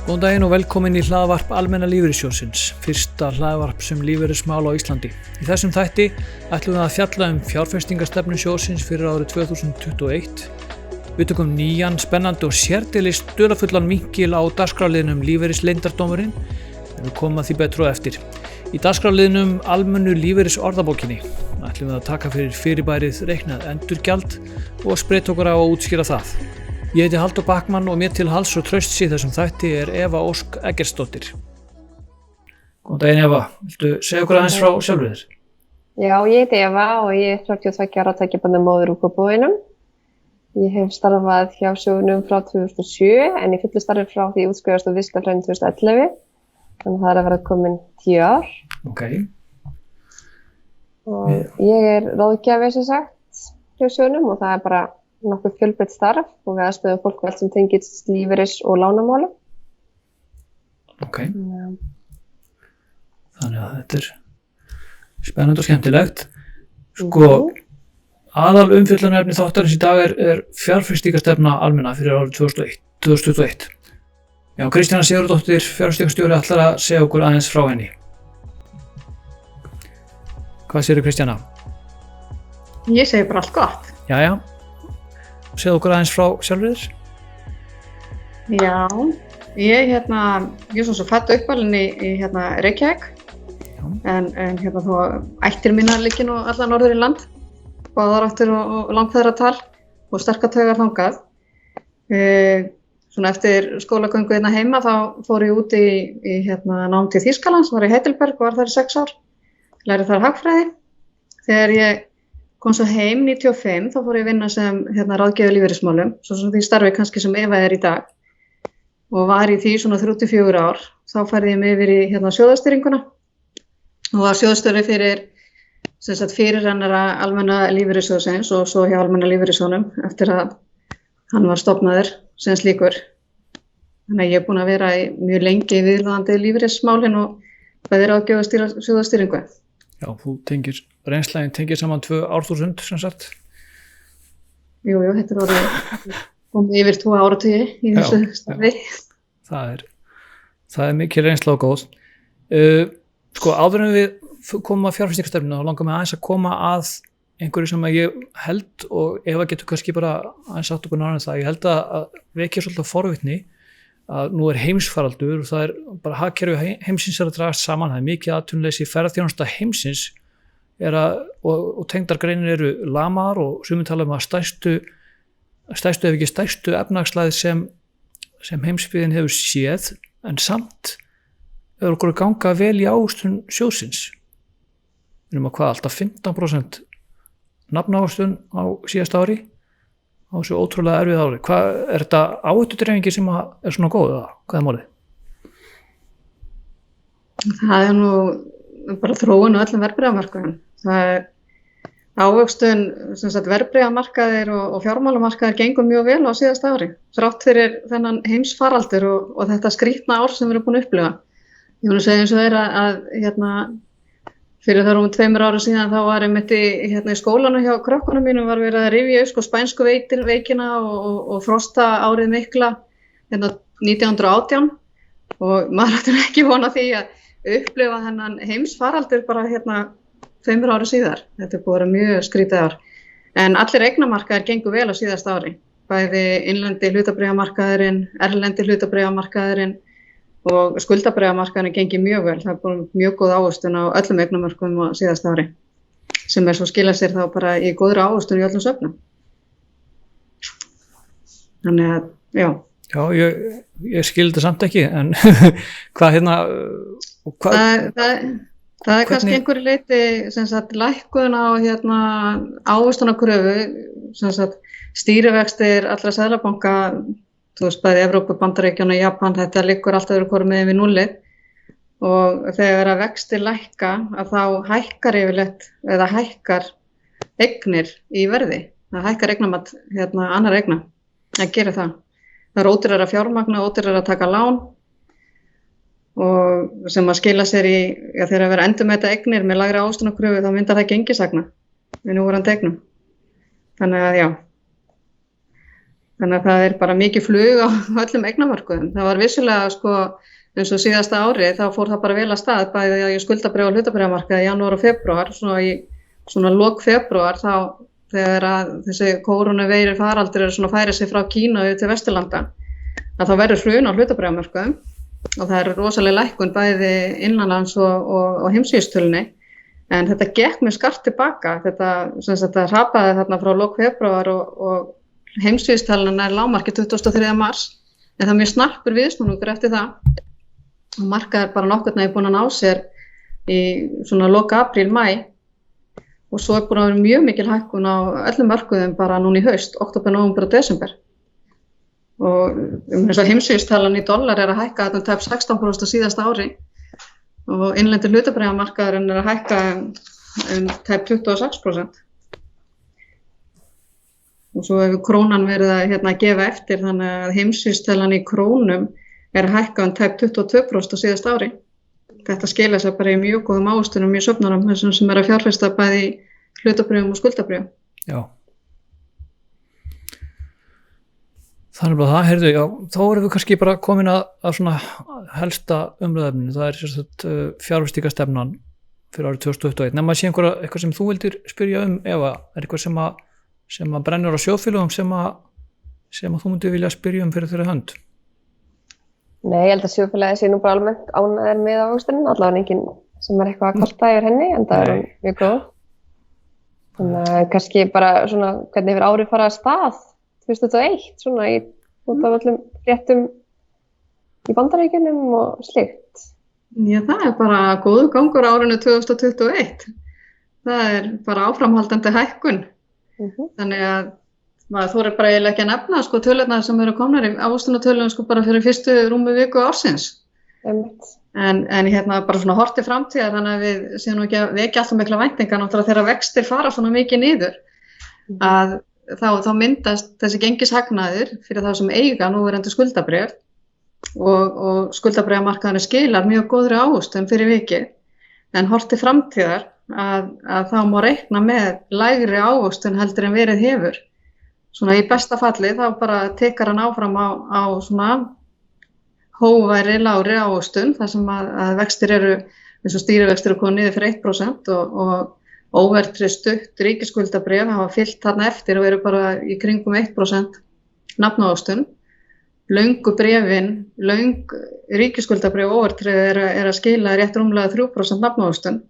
Góðan daginn og velkomin í hlaðvarp Almenna lífeyrissjóðsins, fyrsta hlaðvarp sem lífeyrismál á Íslandi. Í þessum þætti ætlum við að fjalla fjárfestingarstefnu sjóðsins fyrir árið 2021. Við tökum nýjan, spennandi og sérdeilis dularfullan vinkil á dagskrárliðnum lífeyrisleyndardómurinn, en við komum að því betur á eftir. Í dagskrárliðnum almennu lífeyrisorðabókinni ætlum við að taka fyrir fyrirbærið reiknað endurgjald og spreyta okkur á að útskýra það. Ég heiti Halldór Backman og mér til hals og trausts í þessum þætti Eva Ósk Eggertsdóttir. Góðan daginn Eva, viltu segja okkur aðeins frá sjálfur þér? Já, ég heiti Eva og ég er 32 ára tækjabarnamóðir úr Kópavoginum. Ég hef starfað hjá sjóðnum frá 2007 en ég fullu starfi frá því ég útskrifaðist úr viðskiptafræðum 2011. Þannig það er að vera komin 10 ár. Ok. Og ég er ráðgjafi sem sagt hjá sjóðnum og það er bara nokkuð fjölbreytt starf og við aðstoðum fólk með allt sem tengist lífeyris- og lánamálum. Ok. Þannig að þetta er spennandi og skemmtilegt. Aðal umfjöllunarefni þáttarins í dag er fjárfestingarstefna almenna fyrir árið 2021. Já, Kristjana Sigurðardóttir, fjárfestingarstjóri, ætlar að segja okkur aðeins frá henni. Hvað segirðu Kristjana? Ég segi bara allt gott. Jæja. Segðu okkur aðeins frá sjálfur þér? Já, ég er svo fædd uppalinn í Reykjavík. En þó ættir mínar liggja nú allan norður í land, báðarættir og langfeðratal og sterkar taugar þangað. Svona eftir skólagöngu heima þá fór ég út í nám til Þýskalands, var í Heidelberg og var þar í 6 ár. Lærði þar hagfræði. Þegar ég kom svo heim 95, þá fór ég að vinna sem ráðgjafi í lífeyrismálum, svo því starfi kannski sem Eva er í dag. Og var í því svona 34 ár. Þá færði ég mig yfir í sjóðastýringuna og var sjóðstjóri fyrirrennara almenna lífeyrissjóðsins og svo hjá almenna lífeyrissjóðnum eftir að hann var stofnaður sem slíkur. Þannig að ég er búin að vera mjög lengi í viðloðandi lífeyrismálin og bæði ráðgjafi og sjóðastýringu. Já, reynslan tengir saman 2 árþúsund sem sagt. Jú, þetta er orðið komið yfir 2 áratugi í þessu starfi. Það er mikil reynsla og góð. Áður en við komum að fjárfestingarstefnunni þá langar mig aðeins að koma að einhverju sem ég held og Eva getur kannski bara aðeins sagt okkur náðan það. Ég held að vekja svolítið forvitni að nú er heimsfaraldur og það er bara hagkerfi heimsins að dragast saman, það er mikið atvinnuleysi, ferðaþjónusta heimsins og tengdar greinir eru lamaðar og sumir tala að stærstu ef ekki stærstu efnahagslægð sem heimsbyggðin hefur séð, en samt hefur okkur að ganga vel í ávöxtun sjóðsins. Við erum að alltaf 15% nafnávöxtun á síðasta ári á þessu ótrúlega erfið ári. Er þetta áhættudreifingi sem er svona góð eða hvað er málið? Það er nú bara þróun á öllum verðbréfamarkaðum. Það er ávöxtun, verðbréfamarkaðir og fjármálamarkaðir gengur mjög vel á síðasta ári. Þrátt fyrir þennan heimsfaraldur og þetta skrýtna ár sem við erum búin að upplifa. Ég vil segja eins og að fyrir þar 2 ára síðan þá var einmitt í skólanum hjá krökkunum mínum var verið að rifja upp spænsku veikina og frosta árið mikla 1918 og maður ætti ekki vona því að upplifa þennan heimsfaraldur bara 2 ára síðar. Þetta er búið að vera mjög skrítið ár. En allir eignamarkaðir gengur vel á síðasta ári. Bæði innlendi hlutabréfamarkaðurinn, erlendi hlutabréfamarkaðurinn og skuldabréfamarkaðurinn gengið mjög vel. Það er búin mjög góð ávöxtun á öllum eignamörkum á síðasta ári sem svo skila sér þá bara í góðri ávöxtun í öllum söfnum. Þannig að, já. Já, ég skildi samt ekki, en hvað Það er kannski einhverju leyti lækkun á ávöxtunarkröfu, stýrivextir allra seðlabanka, bæði Evrópu, Bandaríkjanna, Japan, þetta liggur alltaf verið með yfir 0 og þegar að vextir lækka að þá hækkar yfirleitt eða hækkar eignir í verði. Það hækkar eignamat annar eigna að gera það. Það er ódýrara að fjármagna, ódýrara að taka lán og sem að skila sér í, þegar að vera endurmeta eignir með lægri ávöxtunarkröfu þá myndar það gengisagna við núverandi eignum. Þannig að já. Þannig að það bara mikið flug á öllum eignamörkuðum. Það var vissulega sko eins og síðasta ári þá fór það bara vel að stað bæði að ég skuldabréf og hlutabréfamarkaði í janúar og febrúar, svona lok febrúar þá þegar að þessi kórónuveiru faraldur svona færi sig frá Kína yfir til Vesturlanda að þá verður hrun á hlutabréfamarkaðum og það rosalega lækkun bæði innanlands og heimsvíðstölunni en þetta gekk mjög skart tilbaka, þetta hrapaði þarna frá lok febrúar og heimsvíðstölunin lágmarki 23. mars en það mjög snarpur viðsnúningur eftir það og markaðir bara nokkurn veginn búin að ná sér í svona loka apríl, maí og svo búin að vera mjög mikil hækkun á öllum mörkuðum bara núna í haust, október, nóvember og desember og eins og heimsvíðstalan í dollar að hækka þetta tæp 16% á síðasta ári og innlendir hlutabréfamarkaðurinn að hækka tæp 26% og svo hefur krónan verið að gefa eftir þannig að heimsvíðstalan í krónum að hækka tæp 22% á síðasta ári. Þetta skila sér bara í mjög góðum ávöxtunum, mjög söfnurum, þessum sem að fjárfesta bæði í hlutabréfum og skuldabréfum. Já. Þannig að það, heyrðu, já, þá erum við kannski bara komin að svona helsta umræðefninu, það sérstætt fjárfestingarstefnan fyrir árið 2021. Nefn að sé eitthvað sem þú vildir spyrja Eva, eitthvað sem að brennur á sjóðfélögum sem að þú myndir vilja spyrja fyrir þeirra hönd? Nei, ég held að sjóðfélagið sé nú bara almennt ánægðir með ávöxtunin, allavega enginn sem eitthvað að kvarta yfir henni, en það mjög góð. Þannig að kannski bara svona hvernig hefur árið farið af stað 2001, svona út af öllum fréttum í Bandaríkjunum og slíkt. Já, það bara góður gangur árinu 2021. Það bara áframhaldandi hækkun. Þannig að maður þorir bara eiginlega ekki að nefna sko tölurnar sem eru komnar í ávöxtunartölum sko bara fyrir fyrstu rúmu viku ársins. En bara svona horft til framtíðar þannig að við séum nú ekki að vekja alltaf mikla væntingar náttúrulega þegar vextir fara svona mikið niður að þá myndast þessi gengishagnaður fyrir þá sem eiga núverandi skuldabréf og skuldabréfamarkaðurinn skilar mjög góðri ávöxtun fyrir vikið en horft til framtíðar að þá má reikna með lægri ávöxtun heldur en verið hefur. Svona í besta falli þá bara tekur hann áfram á svona hógværi lágri ávöxtun þar sem að vextir eru eins og stýrivextir eru komið niður fyrir 1% og óverðtryggð stutt ríkisskuldabréf hafa fylgt þarna eftir og eru bara í kringum 1% nafnávöxtun. Löng ríkisskuldabréf óverðtryggð er að skila rétt rúmlega 3% nafnávöxtun.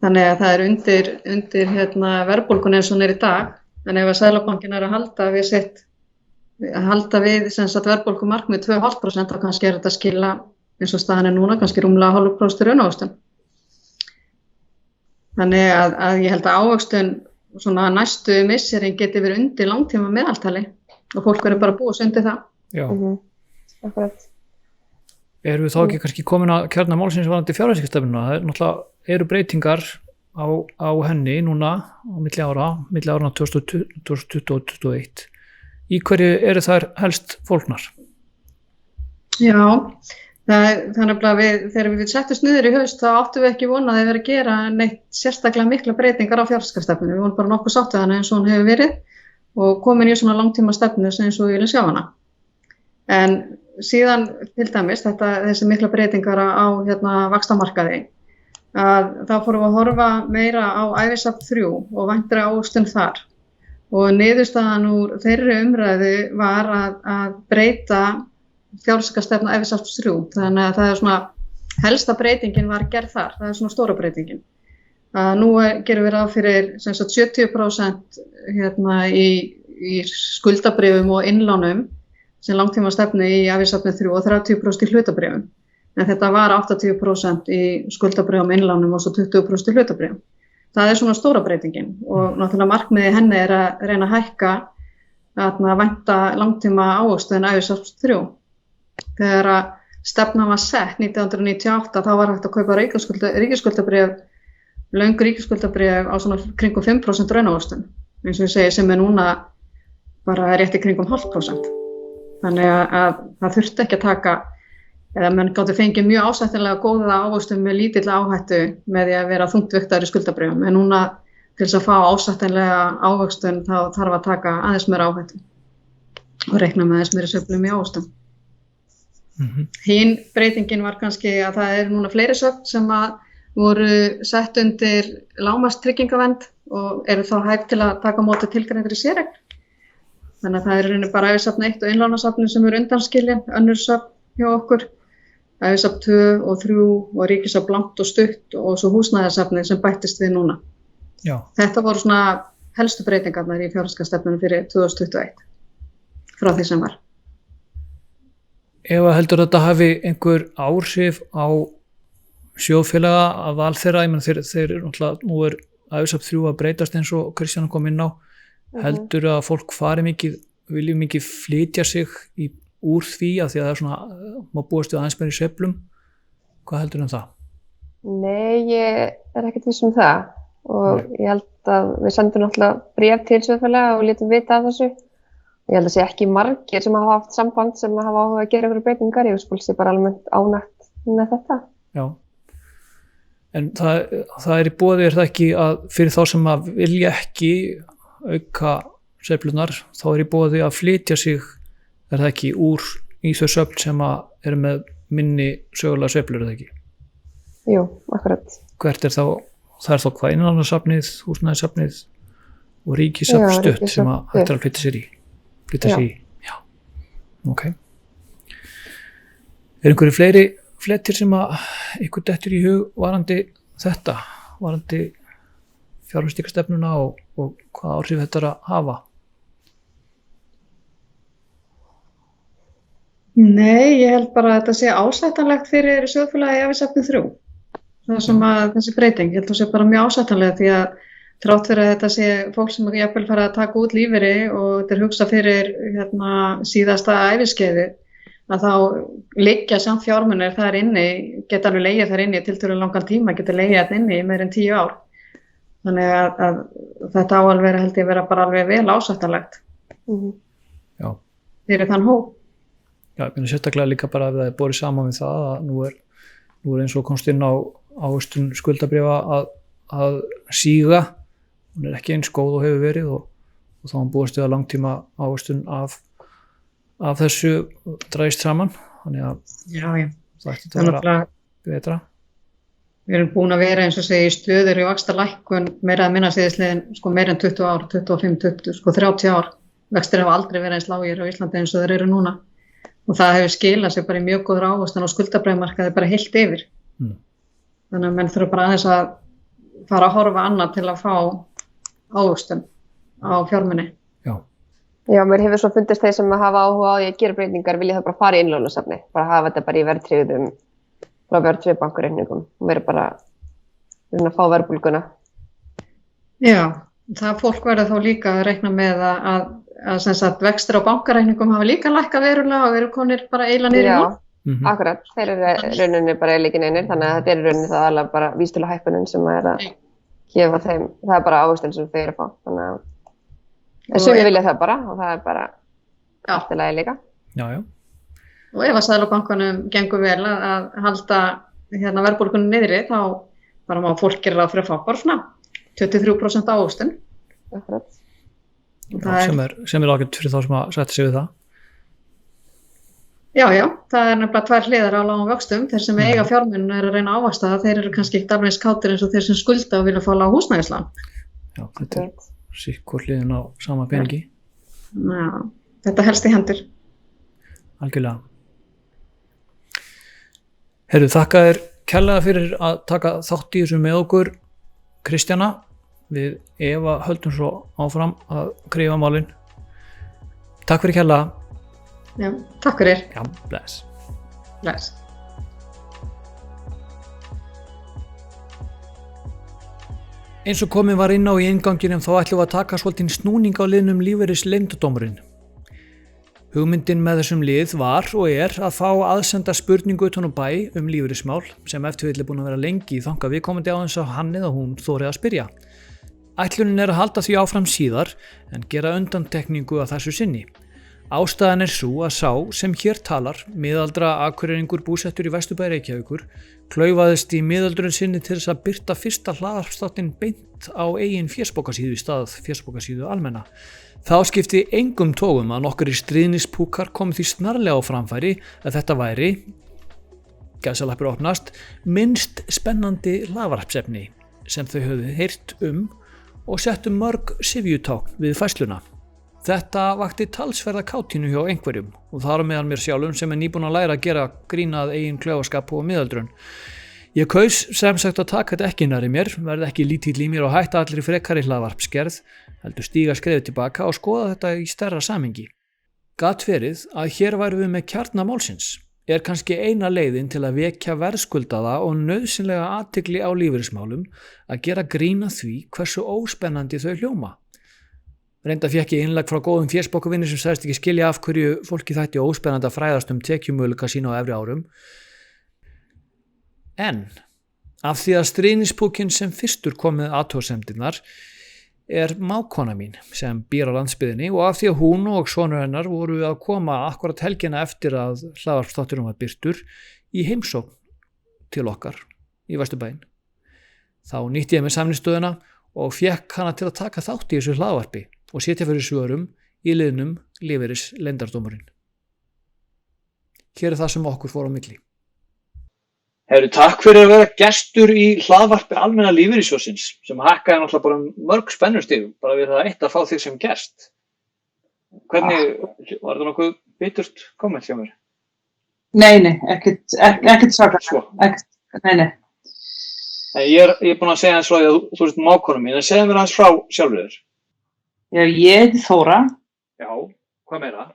Þannig að það undir verðbólgun eins og hún í dag. En ef að Seðlabankinn að halda við verðbólgumarkmið 2,5% þá kannski þetta að skila eins og staðan núna kannski rúmlega 0,5% raunávöxtun. Þannig að ég held að ávöxtun svona næstu misserin geti verið undir langtíma meðaltali og fólk verður bara búið undir það. Já. Akkurat. Erum við þá ekki kannski komin að kjarna málsins varðandi fjárfestingarstefnuna? Það náttúrulega eru breytingar á henni núna á milli ára 2020 og 2021. Í hverju eru þær helst fólgnar? Já, þannig að þegar við settumst niður í haust þá áttum við ekki vonað að vera að gera neitt sérstaklega mikla breytingar á fjárfestingarstefnunni. Við vorum bara nokkuð sátt við hana eins og hún hefur verið og komin í svona langtíma stefnu eins og við viljum sjá hana. En síðan til dæmis þessi mikla breytingar á vaxtamarkaði að þá fórum við að horfa meira á ævisafn 3 og væntri ávöxtun þar og niðurstaðan úr þeirri umræðu var að breyta fjárfestingarstefnu ævisafn 3 þannig að það svona helsta breytingin var gerð þar, það svona stóra breytingin að nú gerum við ráð fyrir 70% í skuldabréfum og innlánum sem langtíma stefnu í ævisafn 3 og 30% í hlutabréfum. En þetta var 80% í skuldabréfum innlánum og svo 20% í hlutabréfum. Það svona stóra breytingin og náttúrulega markmiði henni að reyna að hækka að vænta langtíma ávöxtun ævisafn 3. Þegar stefnan var sett 1998 þá var hægt að kaupa ríkisskuldabréf, löng ríkisskuldabréf á svona kringum 5% raunávöxtun. Eins og ég segi sem núna bara rétt í kringum 0,5%. Þannig að það þurfti ekki að taka eða menn gátu fengið mjög ásættanlega góða ávöxtun með lítilla áhættu með því að vera þungtvigtaðir í skuldabréfum. En núna til þess að fá ásættanlega ávöxtun þá þarf að taka aðeins meira áhættu. og reikna með þess meiri sveiflum í ávöxtum. Hin breytingin var kannski að það eru núna fleiri söfn sem að voru sett undir lágmarkstryggingavernd og eru þá hæf til að taka á móti tilgreindri séreign. Þannig að það er rauninni bara ævisafn 1 og innlánasafnið sem eru undanskilin, önnur söfn hjá okkur, ævisafn 2 og 3 og ríkisafn langt og stutt og svo húsnæðarsafnið sem bættist við núna. Já. Þetta voru svona helstu breytingarnar í fjárfestingarstefnunni fyrir 2021 frá því sem var. Ef að heldur þetta hafi einhver áhrif á sjóðfélaga að val þeirra, ég menn þeir náttúrulega, nú er ævisafn 3 að breytast eins og Kristján kom inn á, heldur að fólk vilji mikið flytja sig úr því að því að það er svona, má búast við aðeins meira í sveiflum, hvað heldur það? Nei, ég er ekkert viss það og ég held að við sendum náttúrulega bréf til sjóðfélaga og létum vita af þessu. Ég held að sé ekki margir sem hafa haft samband sem hafa áhuga að gera einhverju breytingar, ég sé bara almennt ánægt með þetta. Já, en það er í boði, er það ekki að fyrir þá sem að vilja ekki auka sveiflunar, þá er í boði að flytja sig, er það ekki, úr í þau söfn sem að eru með minni sögulega sveiflur, er það ekki? Jú, akkurat. Hvert er þá, það er þá hvað innlánasafnið, húsnæðissafnið og ríkissafn stutt sem að hægt er að flytja sér í? Já, ok. Er einhverju fleiri flettir sem að ykkur dettur í hug varandi þetta, varandi fjárfestingarstefnuna og hvað áhrif þetta er að hafa? Nei, ég held bara að þetta sé ásættanlegt fyrir sjóðfélagi ævisafn 3. Það sem að þessi breyting, ég held að sé bara mjög ásættanlega því að þrátt fyrir að þetta sé fólk sem jafnvel fara að taka út lífeyri og þetta er hugsað fyrir síðasta æviskeiði, að þá liggja samt fjármunir þar inni, geta alveg legið þar inni tiltölulega langan tíma, geta legið þar inni í meira en 10 ár. Þannig að þetta áalveg held ég vera bara alveg vel ásættanlegt fyrir þann hóp. Já, ég finna sérstaklega líka bara að það er borið saman við það að nú er eins og komst inn á ávöxtun skuldabréfa að síga. Hún er ekki eins góð og hefur verið og þá hann búist við að langtíma ávöxtun af þessu dræst saman, þannig að það ætti að vera betra. Við erum búin að vera eins og segja í stöður í vaxtalækkun meira að minna síðastliðin meira en 20 ár, 25, 20, 30 ár. Vextir hafa aldrei verið eins lágir á Íslandi eins og þeir eru núna og það hefur skilað sér bara í mjög góður ávöxtun og skuldabréfamarkaði bara heilt yfir. Þannig að menn þurfa bara aðeins að fara að horfa annað til að fá ávöxtun á fjármuni. Já, mér hefur svo fundist þeir sem hafa áhuga á því að gera breytingar vilja það bara fara í innlánasafni, bara hafa þetta bara í verðtryggðum frá verðtryggðum bankareikningum og vera bara að fá verðbólguna. Já, það fólk verður þá líka að reikna með að sem sagt vextir á bankareikningum hafa líka lækkað verulega og eru konir bara eiginlega niður í núll. Akkurat, þeir eru rauninni bara líkin einir, þannig að þetta er rauninni það alveg bara vísitölahækkunin sem er að gefa þeim, það er bara ávöxtun sem þeir eru að fá, þannig að sumir vilja það bara og það er bara allt í lagi líka. Já. Og ef að Seðlabankanum gengur vel að halda verðbólgunni niðri þá bara má fólk gera það fyrir að fá bara svona 23% ávöxtun. Akkurat. Sem er ágætt fyrir þá sem að setja sig við það. Já, það er nefnilega 2 hliðar á lágum vöxtum. Þeir sem eiga fjármunum eru að reyna að ávaxta það, þeir eru kannski ekki alveg eins kátir eins og þeir sem skulda og vilja fá lág húsnæðislán. Já, þetta er sikkur hliðin á sama peningi. Já, þetta helst í hendur. Algjörlega. Heyrðu, þakka þér kærlega fyrir að taka þátt í þessu með okkur, Kristjana. Við Eva höldum svo áfram að kreifa málin. Takk fyrir kærlega. Já, takk fyrir. Já, bless. Bless. Eins og komið var inn á í innganginum þá ætlum við að taka svolítinn snúning á liðnum lífeyris leyndardómurinn. Hugmyndin með þessum lið var og er að fá aðsenda spurningu utan á bæ lífeyrismál sem eftir vill er búin að vera lengi þangað viðkomandi á þess að hann eða hún þori að spyrja. Ætlunin er að halda því áfram síðar en gera undantekningu að þessu sinni. Ástæðan sú að sá sem hér talar, miðaldra akureyringur búsettur í Vesturbæ Reykjavíkur, klaufaðist í miðaldurinn sinni til þess að birta fyrsta hlaðvarpsþáttinn beint á eigin fésbókasíðu í stað fésbókasíðu almenna. Þá skipti engum tógum að nokkrir stríðnispúkar komu því snarlega á framfæri að þetta væri, gæsalappir opnast, minnst spennandi hlaðvarpsefni sem þau höfðu heyrt og settu mörg syfjutákn við færsluna. Þetta vakti talsverða kátínu hjá einhverjum og þar á meðal mér sjálfum sem nýbúinn að læra að gera grín að eigin klaufaskap og miðaldrun. Ég kaus sem sagt að taka þetta ekki nærri mér, verði ekki lítill í mér og hætta allri frekari hlaðvarpsgerð, heldur stíga skrefið tilbaka og skoða þetta í stærra samhengi. Gat verið að hér værum við með kjarna málsins, kannski eina leiðin til að vekja verðskuldaða og nauðsynlega athygli á lífeyrismálum að gera grín að því hversu óspennandi þau hljóma. Reynda fékk ég innlegg frá góðum fésbókavinni sem sagðist ekki skilja af hverju fólki þætti óspennandi að fræðast tekjumöguleika sína á efri árum. En af því að stríðnispúkinn sem fyrstur kom með athugasemdirnar mágkona mín sem býr á landsbyggðinni og af því að hún og sonur hennar voru að koma akkurat helgina eftir að hlaðvarpsþátturinn var birtur í heimsókn til okkar í Vesturbæinn. Þá nýtti ég mér samningsstöðuna og fékk hana til að taka þátt í þessu hlaðvarpi og setja fyrir svörum í liðnum lífeyris leyndardómurinn. Hér það sem okkur fór á milli. Herru, takk fyrir að vera gestur í hlaðvarpi almenna lífeyrissjóðsins sem hakkaði náttúrulega bara mörg spennustigum bara við það eitt að fá þig sem gest. Hvernig, var það nokkuð biturt komment hjá mér? Nei, ekkert svakar. Svo. Nei. Ég er búinn að segja hans frá því að þú ert mágkona mín, en segðu mér hans frá sjálfur þér. Já, ég heiti Þóra. Já, hvað meira?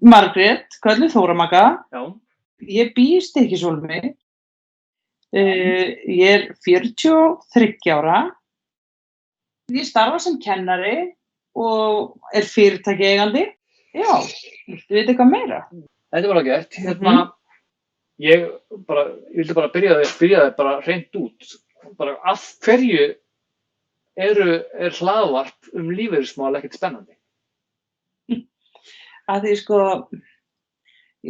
Margrét, kölluð Þóra Magga. Já. Ég bý í Stykkishólmi. Ég 43 ára. Ég starfa sem kennari og fyrirtækjaeigandi. Já, viltu vita eitthvað meira? Þetta var gert. Ég vildi bara byrja þig bara hreint út. Bara af hverju er hlaðvarp lífeyrismál ekkert spennandi? Að því sko, í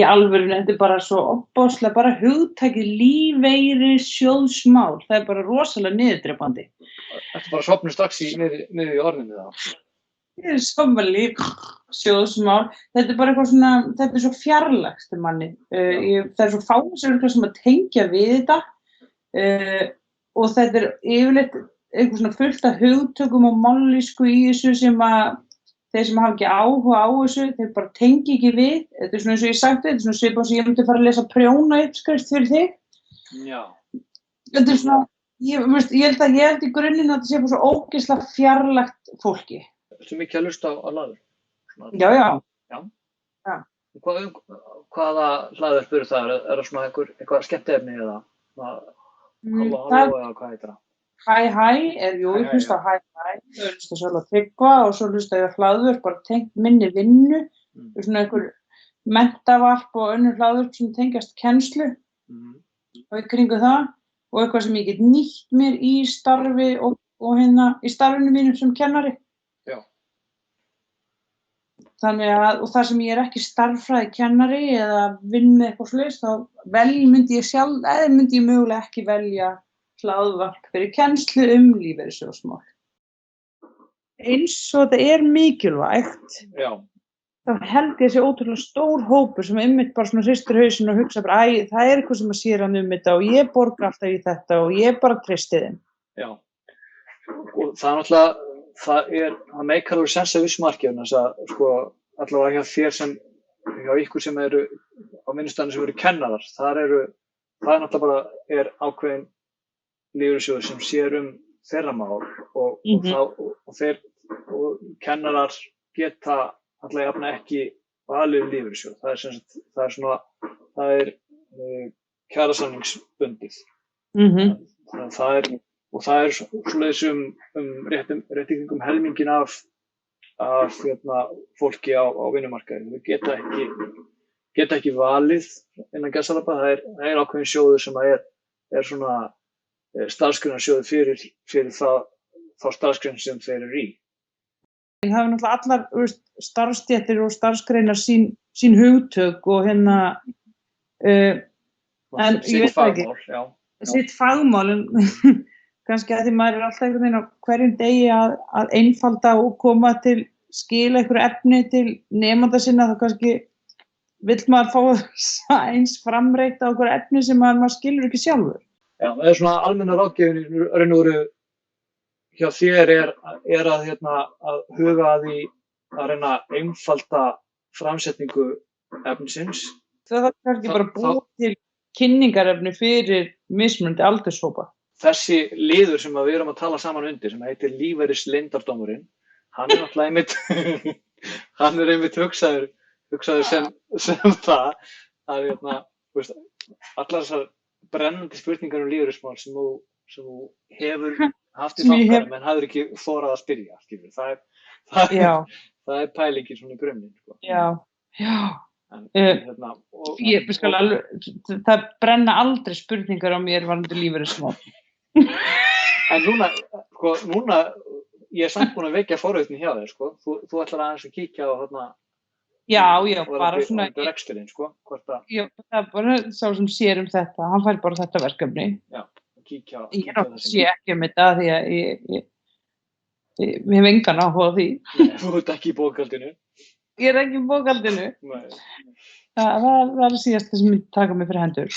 alvörinu, þetta bara svo opbáslega bara hugtakið lífeyrissjóðsmál. Það bara rosalega niðurdrepandi. Ertu bara að sofna strax niður í orðinu það? Ég sofna lífeyrissjóðsmál. Þetta bara eitthvað svona, þetta svo fjarlægst til manni. Það svo fáið sem að tengja við þetta og þetta yfirleitt eitthvað svona fullt af hugtökum og mállýsku í þessu sem að þeir sem hafa ekki áhuga á þessu, þeir bara tengi ekki við. Þetta svona eins og ég sagti, þetta svona svipað sem ég myndi fara að lesa prjóna uppskrift fyrir þig. Já. Þetta svona, ég held í grunninn að þetta sé bara svo ógeðslega fjarlægt fólki. Ertu mikið að hlusta á hlaður? Já. Hvaða hlaðvarp eru það? Er það svona eitthvað skemmtiefni eða halló eða hvað heitir það? Hæ, ég hlusta á hæ, ég hlusta sjálf að Tryggva og svo hlusta ég á hlaðvörp bara tengt minni vinnu, svona einhver menntavarp og önnur hlaðvörp sem tengjast kennslu og í kringu það og eitthvað sem ég get nýtt mér í starfi og í starfinu mínu sem kennari. Já. Þannig að, og það sem ég ekki starffræði kennari eða vinn með eitthvað svoleiðis, þá myndi ég mögulega ekki velja hlaðvarp fyrir kennslu lífeyrissjóðsmál. Eins og þetta mikilvægt, þá held ég þessi ótrúlega stór hópur sem einmitt bara svona hristir hausinn og hugsa bara, það eitthvað sem að sér hann þetta og ég borga alltaf í þetta og ég bara treysti þeim. Já, og það náttúrulega, það meikar alveg sens að vissu marki, þannig að sko, allavega hjá ykkur sem eru á vinnustæðinu sem eru kennarar, það náttúrulega bara ákveðin lífeyrissjóður sem sér þeirra mál og kennarar geta alltaf jafna ekki valið lífeyrissjóð. Það er kjarasamningsbundið. Það er svoleiðis réttingum helmingin af fólki á vinnumarkaði. Þau geta ekki valið innan gæsalappa. Það er ákveðin sjóður sem er svona starfsgreinasjóður fyrir þá starfsgrein sem þeir eru í. Það hafa náttúrulega allar starfstéttir og starfsgreinar sín hugtök og en ég veit ekki, sitt fagmál en kannski að því maður alltaf einhvern veginn á hverjum degi að einfalda og koma til skila einhverju efni til nemanda sinna, þá kannski vill maður fá eins framreikta á einhverju efni sem maður skilur ekki sjálfur. Já, það svona almenna ráðgjöfin raun og veru hjá þér að huga að því að reyna að einfalda framsetningu efnisins. Það er kannski bara búið til kynningarefni fyrir mismunandi aldurshópa. Þessi liður sem við erum að tala saman undir, sem heitir lífeyrisleyndardómurinn, hann náttúrulega hann einmitt hugsaður sem það að allar þessar brennandi spurningar lífeyrismál sem þú hefur haft í tankanum en hafðir ekki þorað að spyrja, skilur. Það er pælingin svona í grunninn, sko. Já. Það brenna aldrei spurningar á mér varðandi lífeyrismál. En núna ég samt búin að vekja forvitni hjá þér, sko. Þú ætlar aðeins að kíkja á þarna. Já, bara svona. Reksturinn, sko. Já, það er bara sá sem sér þetta. Hann fær bara þetta verkefni. Já, kíkja á. Ég sé ekki þetta því að ég hef engan áhuga á því. Þú ert ekki í bókhaldinu. Ég er ekki í bókhaldinu. Nei. Það er síðasta sem myndi taka mig fyrir hendur.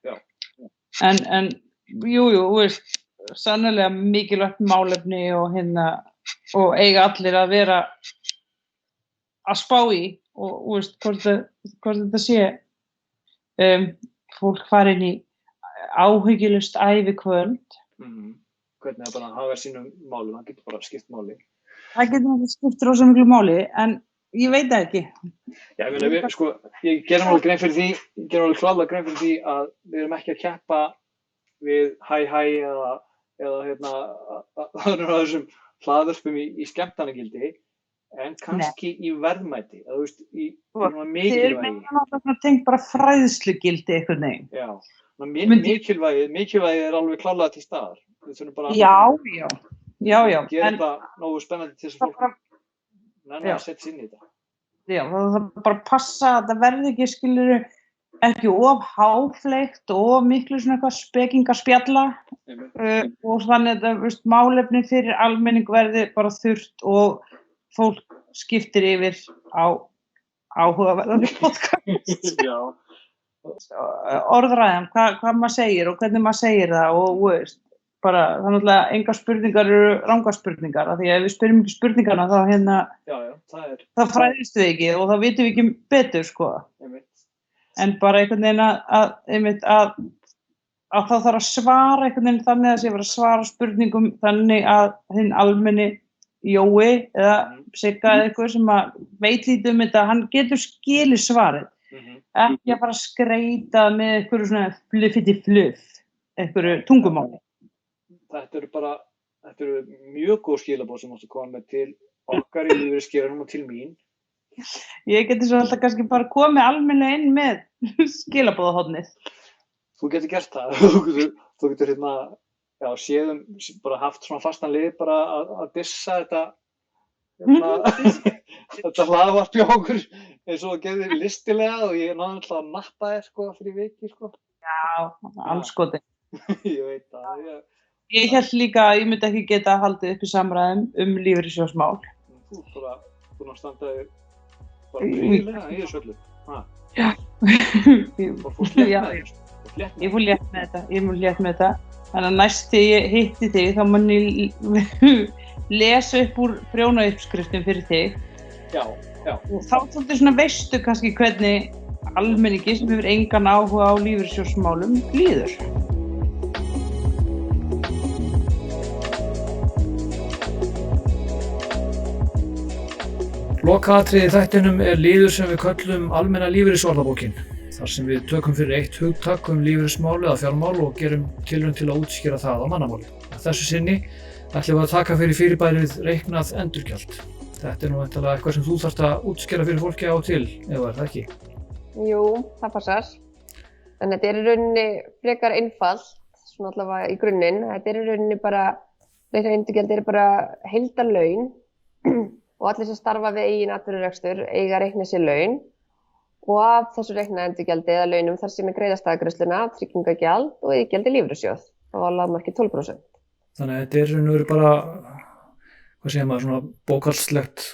Já. En jú, sannarlega mikilvægt málefni og eiga allir að vera að spá í og hvort þetta sé fólk farin í áhyggjulaust ævikvöld. Hvernig það bara hafa sínum málum, það getur bara skipt máli. Það getur náttúrulega skipt rosa miklu máli, en ég veit það ekki. Já, ég gerum alveg grein fyrir því, að við erum ekki að keppa við hæ eða þessum hlaðvörpum í skemmtanagildi, en kannski í verðmæti, í mikilvægi. Þið erum tengt bara fræðslugildi einhvern veginn. Já, mikilvægi er alveg klárlega til staðar. Já. Gera þetta nógu spennandi til þess að fólk nenni að setja sig inn í þetta. Já, það er bara að passa að það verði ekki, skilurðu, ekki of háfleygt og of miklu svona eitthvað spekingaspjalla og þannig að málefni fyrir almenning verði bara þurrt og fólk skiptir yfir á áhugaverðari podcast. Já. Orðræðan, hvað maður segir og hvernig maður segir það og bara, það er náttúrulega engar spurningar eru rangar spurningar, af því að ef við spyrjum ekki spurningarna þá þá fræðist við ekki og þá vitum við ekki betur, sko. En bara einhvern veginn að þá þarf að svara einhvern veginn þannig að sé vera að svara spurningum þannig að hinn almenni Jói eða Sigga eða eitthvað sem að veit lítið þetta, hann getur skilið svarið. Ekki að fara að skreita með einhverju svona einhverju tungumáli. Þetta eru mjög góð skilaboð sem mástu koma með til okkar í lífeyrisgeiranum og til mín. Ég geti svo alltaf kannski bara komið almennilega inn með skilaboðahornið. Þú getur gert það. Þú getur séðum bara haft svona fastan lið bara að dissa þetta hlaðvarp hjá okkur eins og það gerði listilega og ég náði alltaf að nappa þér fyrir viki. Já, anskoti. Ég veit það. Ég hélt líka að ég myndi ekki geta haldið upp í samræðum lífeyrissjóðsmál. Þú bara búin að standa þig bara príðilega í þessu öllu. Já. Ég fór létt með þetta. Þannig að næst þegar ég hitti þig þá mun ég lesa upp úr prjónauppskriftum fyrir þig. Já. Og þá svolítið svona veistu kannski hvernig almenningi sem hefur engan áhuga á lífeyrissjóðsmálum líður. Lokaatriði í þættinum er liður sem við köllum almenna lífeyrisorðabókin, þar sem við tökum fyrir eitt hugtak lífeyrismál eða fjármál og gerum tilraun til að útskýra það á mannamáli. Að þessu sinni ætlum við að taka fyrir fyrirbærið reiknað endurgjald. Þetta er nú væntanlega eitthvað sem þú þarft að útskýra fyrir fólki á til, eða er það ekki? Jú, það passar. En þetta er í rauninni frekar einfalt, svona allavega í grunninn. Þetta er í rauninni bara, reiknað endurgjald er bara heildarlaun og allir sem starfa við eigin atvinnurekstur eiga að reikna sér laun og af þessu reikna endurgjaldi eða launum þar sem greiða staðgreiðsluna, tryggingagjald og iðgjaldi lífeyrissjóð. Það var lágmarkið 12%. Þannig að þetta er raun og veru bara, hvað segir maður, svona bókhaldslegt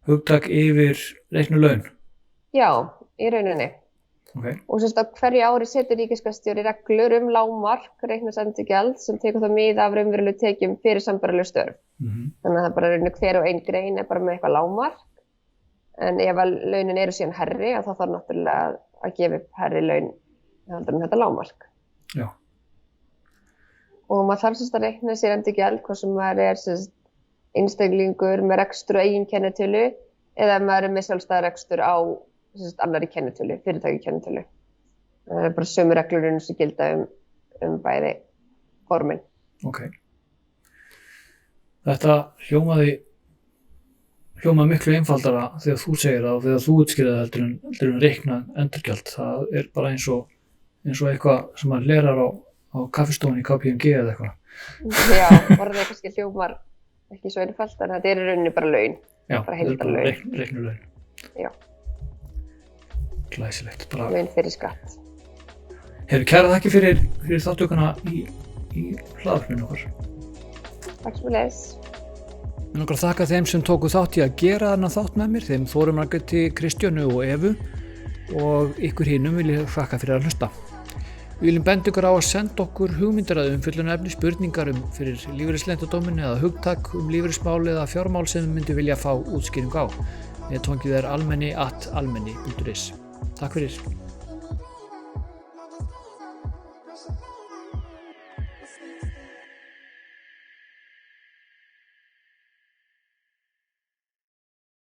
hugtak yfir reiknu laun. Já, í rauninni. Okay. Og sem sagt á hverju ári setur ríkisskattstjóri reglur lágmark reiknaðs endurgjald sem tekur það mið af raunverulegu tekjum fyrir sambærileg störf. Þannig að það er bara rauninni hver og ein grein er bara með eitthvað lágmark. En ef að launin eru síðan herri, þá þarf náttúrulega að gefa upp herri laun heldur en þetta lágmark. Já. Og maður þarf að reikna sér endurgjald hvort sem maður er einstaklingur með rekstur og eigin kennitölu eða maður er með sjálfstæða rekstur á annarri kennitölu, fyrirtæki kennitölu. Það er bara sömu reglur sem gilda bæði formin. Ok. Þetta hljómaði miklu einfaldara þegar þú segir það og þegar þú útskýrði það heldur en reikna endurgjald. Það er bara eins og eitthvað sem maður lerar á kaffistofunni í KPMG eða eitthvað. Já, orðið kannski hljómar ekki svo einfalt, en þetta er í rauninni bara laun. Já, bara heildarlaun. Reiknu laun. Já. Glæsilegt. Laun fyrir skatt. Kærar þakkir fyrir þáttökuna í hlaðvarpinu okkar. Takk sem leis. Mér langar að þakka þeim sem tóku þátt í að gera þennan þátt með mér, þeim Þóru Margréti, Kristjánu og Evu, og ykkur hinum vil ég þakka fyrir að hlusta. Við viljum benda ykkur á að senda okkur hugmyndir að umfjöllunarefni, spurningar fyrir lífeyrisleyndardóminn eða hugtak lífeyrismál eða fjármál sem þið myndu vilja fá útskýringu á. Netfangið er almenni@almenni.is. Takk fyrir.